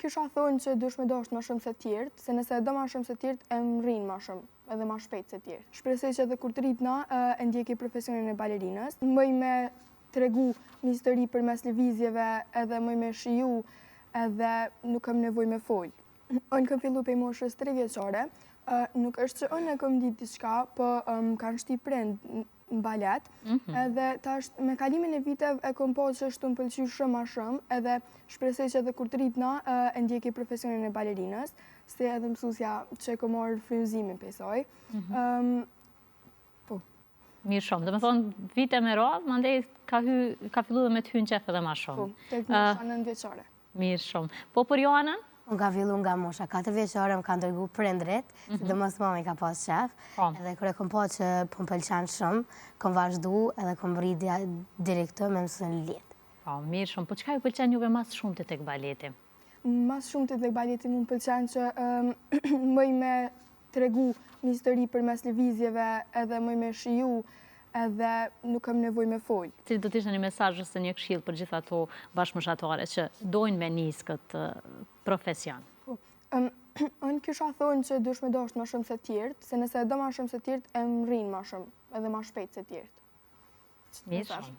kisha thonë që dush me dashur më shumë se tjertë, se nëse do më shumë se tjertë, e më rrinë më shumë, edhe më shpejt se tjertë. Shpresoj që edhe kur të rritna, e ndjeki profesionin e balerinës. Mëj me tregu një histori përmes lëvizjeve, edhe mëj me shiju, edhe nuk kam nevojë me folë. Unë kam fillu prej moshës 3 vjeçare, nuk është që unë e kam ditë diçka, po kanë shti prind në balet, edhe tash me kalimin e viteve e kom po që është të më pëlqy shumë a shumë, edhe shpresoj që edhe kur të rritna e ndjeki profesionin e balerinës, se edhe mësusja që e kom marrë frymëzimin për saj. Po. Mirë shumë, dhe me thonë vite me radhë, mandej ka fillu dhe me të hynë qef edhe ma shumë. Po, tek mosha 9 vjeçare. Mirë shumë. Po për Joanën? Unë ka fillu nga mosha 4 vjeçare, më kanë dërgu prindrit, sidomos mami ka pas qef, edhe kër e kom po që po më pëlqen shumë, kom vazhdu edhe kom rritja direkt të me mësën letë. Po, mirë shumë. Po çka ju pëlqen juve mas shumë të tek baleti? Mas shumë të tek baleti më pëlqen që mëj me tregu një histori përmes lëvizjeve, edhe mëj me shiju, edhe nuk kam nevojë me folë. Cili do t'ishte një mesazh ose një këshill për gjithë ato bashkëmoshatare që dojnë me nis këtë profesion? Unë kisha thonë që dush me dashur më shumë se tjertë, se nëse do më shumë se tjertë, e më rrinë më shumë, edhe më shpejt se tjertë. Mirë shumë.